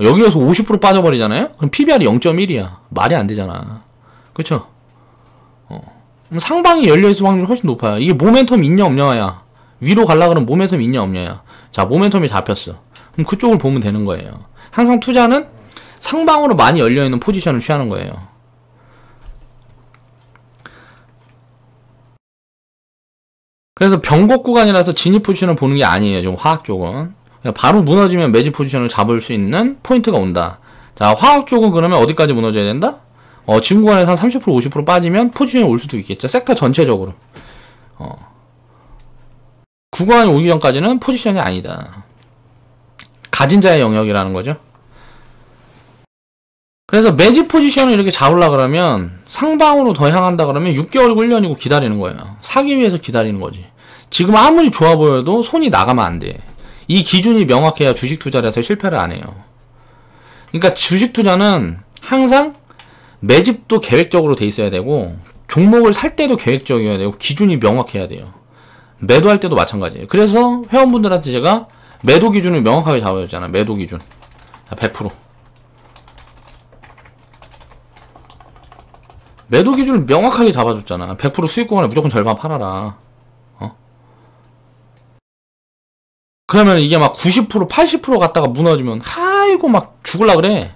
여기에서 50% 빠져버리잖아요? 그럼 PBR이 0.1이야. 말이 안 되잖아. 그쵸? 상방이 열려있을 확률이 훨씬 높아요. 이게 모멘텀 있냐 없냐야. 위로 갈라 그러면 모멘텀 있냐 없냐야. 자, 모멘텀이 잡혔어. 그럼 그쪽을 보면 되는 거예요. 항상 투자는 상방으로 많이 열려있는 포지션을 취하는 거예요. 그래서 변곡 구간이라서 진입 포지션을 보는 게 아니에요. 지금 화학 쪽은. 바로 무너지면 매집 포지션을 잡을 수 있는 포인트가 온다. 자, 화학 쪽은 그러면 어디까지 무너져야 된다? 지금 구간에서 한 30% 50% 빠지면 포지션이 올 수도 있겠죠. 섹터 전체적으로. 구간이 오기 전까지는 포지션이 아니다. 가진 자의 영역이라는 거죠. 그래서 매집 포지션을 이렇게 잡으려 그러면 상방으로 더 향한다 그러면 6개월이고 1년이고 기다리는 거예요. 사기 위해서 기다리는 거지. 지금 아무리 좋아 보여도 손이 나가면 안 돼. 이 기준이 명확해야 주식 투자를 해서 실패를 안 해요. 그러니까 주식 투자는 항상 매집도 계획적으로 돼 있어야 되고 종목을 살 때도 계획적이어야 되고 기준이 명확해야 돼요. 매도할 때도 마찬가지예요. 그래서 회원분들한테 제가 매도 기준을 명확하게 잡아줬잖아. 매도 기준 100%. 매도 기준을 명확하게 잡아줬잖아. 100% 수익 구간에 무조건 절반 팔아라. 그러면 이게 막 90% 80% 갔다가 무너지면 아이고 막 죽을라 그래.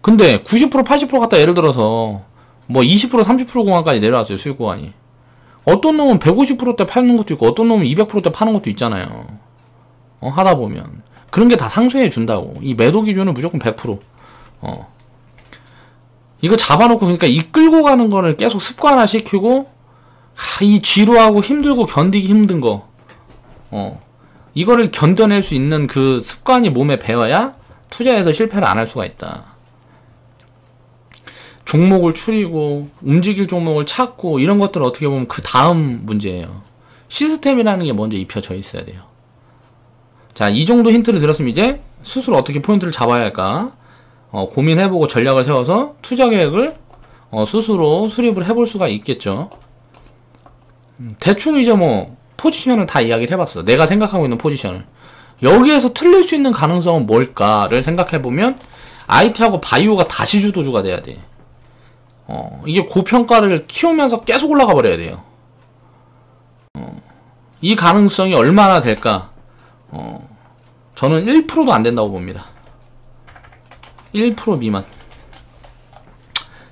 근데 90% 80% 갔다 예를 들어서 뭐 20% 30% 구간까지 내려왔어요. 수익 구간이. 어떤 놈은 150%대 파는 것도 있고 어떤 놈은 200%대 파는 것도 있잖아요. 하다 보면 그런 게 다 상쇄해 준다고. 이 매도 기준은 무조건 100%. 이거 잡아놓고 그러니까 이끌고 가는 거를 계속 습관화 시키고 이 지루하고 힘들고 견디기 힘든 거 이거를 견뎌낼 수 있는 그 습관이 몸에 배워야 투자에서 실패를 안 할 수가 있다. 종목을 추리고 움직일 종목을 찾고 이런 것들은 어떻게 보면 그 다음 문제예요. 시스템이라는 게 먼저 입혀져 있어야 돼요. 자, 이 정도 힌트를 들었으면 이제 스스로 어떻게 포인트를 잡아야 할까 고민해보고 전략을 세워서 투자 계획을 스스로 수립을 해볼 수가 있겠죠. 대충 이제 뭐 포지션을 다 이야기를 해봤어. 내가 생각하고 있는 포지션을. 여기에서 틀릴 수 있는 가능성은 뭘까를 생각해보면 IT하고 바이오가 다시 주도주가 돼야 돼. 이게 고평가를 키우면서 계속 올라가 버려야 돼요. 이 가능성이 얼마나 될까? 저는 1%도 안 된다고 봅니다. 1% 미만.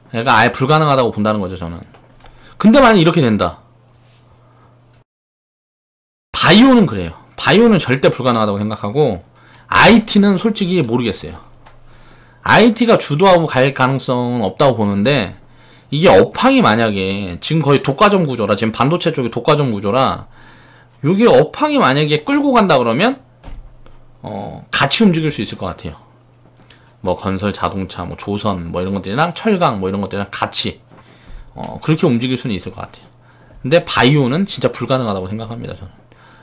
그러니까 아예 불가능하다고 본다는 거죠, 저는. 근데 만약 이렇게 된다. 바이오는 그래요. 바이오는 절대 불가능하다고 생각하고, IT는 솔직히 모르겠어요. IT가 주도하고 갈 가능성은 없다고 보는데, 이게 업황이 만약에 지금 거의 독과점 구조라, 지금 반도체 쪽이 독과점 구조라, 여기 업황이 만약에 끌고 간다 그러면 같이 움직일 수 있을 것 같아요. 뭐 건설, 자동차, 뭐 조선, 뭐 이런 것들이랑 철강, 뭐 이런 것들이랑 같이 그렇게 움직일 수는 있을 것 같아요. 근데 바이오는 진짜 불가능하다고 생각합니다. 저는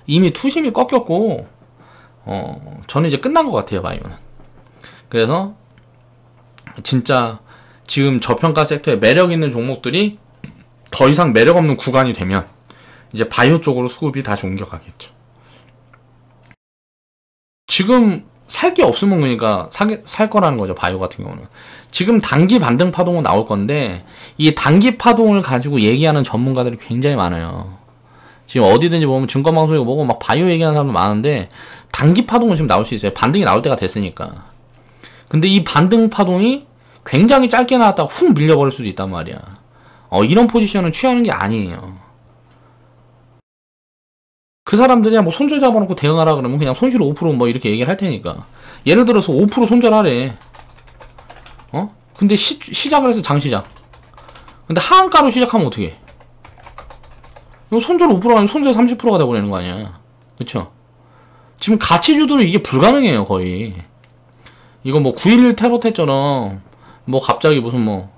이미 투심이 꺾였고 저는 이제 끝난 것 같아요, 바이오는. 그래서 진짜 지금 저평가 섹터에 매력 있는 종목들이 더 이상 매력 없는 구간이 되면 이제 바이오 쪽으로 수급이 다시 옮겨가겠죠. 지금 살 게 없으면 그러니까 살 거라는 거죠, 바이오 같은 경우는. 지금 단기 반등 파동은 나올 건데, 이 단기 파동을 가지고 얘기하는 전문가들이 굉장히 많아요. 지금 어디든지 보면 증권방송이고 뭐고 막 바이오 얘기하는 사람도 많은데, 단기 파동은 지금 나올 수 있어요. 반등이 나올 때가 됐으니까. 근데 이 반등 파동이 굉장히 짧게 나왔다가 훅 밀려버릴 수도 있단 말이야. 이런 포지션은 취하는 게 아니에요. 그 사람들이야 뭐 손절 잡아놓고 대응하라 그러면 그냥 손실 5% 뭐 이렇게 얘기를 할 테니까. 예를 들어서 5% 손절하래. 근데 시작을 해서 장시작. 근데 하한가로 시작하면 어떡해? 이거 손절 5%가 아니면 손절 30%가 돼버리는 거 아니야. 그쵸? 지금 가치주들은 이게 불가능해요, 거의. 이거 뭐 9.11 테러 때처럼 뭐 갑자기 무슨 뭐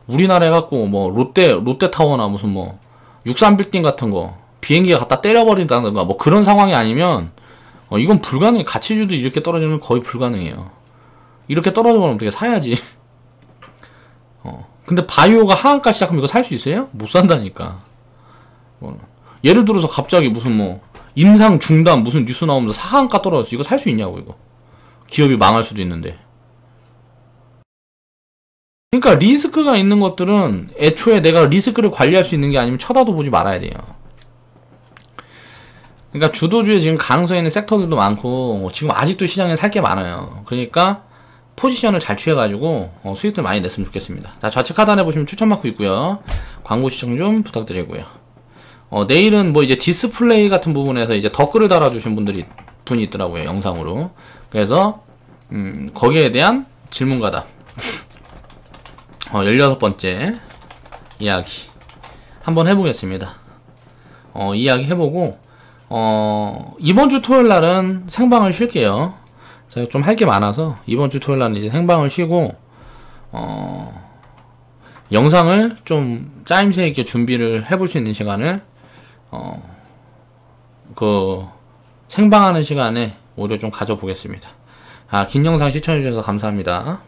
우리나라 해갖고 뭐 롯데타워나 무슨 뭐 63빌딩 같은 거 비행기가 갖다 때려버린다든가 뭐 그런 상황이 아니면 이건 불가능해. 가치주도 이렇게 떨어지면 거의 불가능해요. 이렇게 떨어지면 어떻게 사야지. 근데 바이오가 하한가 시작하면 이거 살 수 있어요? 못 산다니까. 예를 들어서 갑자기 무슨 뭐 임상 중단 무슨 뉴스 나오면서 하한가 떨어졌어. 이거 살 수 있냐고. 이거 기업이 망할 수도 있는데. 그러니까 리스크가 있는 것들은 애초에 내가 리스크를 관리할 수 있는 게 아니면 쳐다도 보지 말아야 돼요. 그러니까 주도주에 지금 가능성 있는 섹터들도 많고 지금 아직도 시장에 살 게 많아요. 그러니까 포지션을 잘 취해가지고 수익들 많이 냈으면 좋겠습니다. 자, 좌측 하단에 보시면 추천 마크 있고요. 광고 시청 좀 부탁드리고요. 내일은 뭐 이제 디스플레이 같은 부분에서 이제 댓글을 달아주신 분이 있더라고요, 영상으로. 그래서 거기에 대한 질문가답 16번째 이야기 한번 해보겠습니다. 이야기 해보고 이번주 토요일날은 생방을 쉴게요. 제가 좀 할 게 많아서 이번주 토요일날은 이제 생방을 쉬고 영상을 좀 짜임새 있게 준비를 해볼 수 있는 시간을 그 생방하는 시간에 오히려 좀 가져보겠습니다. 긴 영상 시청해주셔서 감사합니다.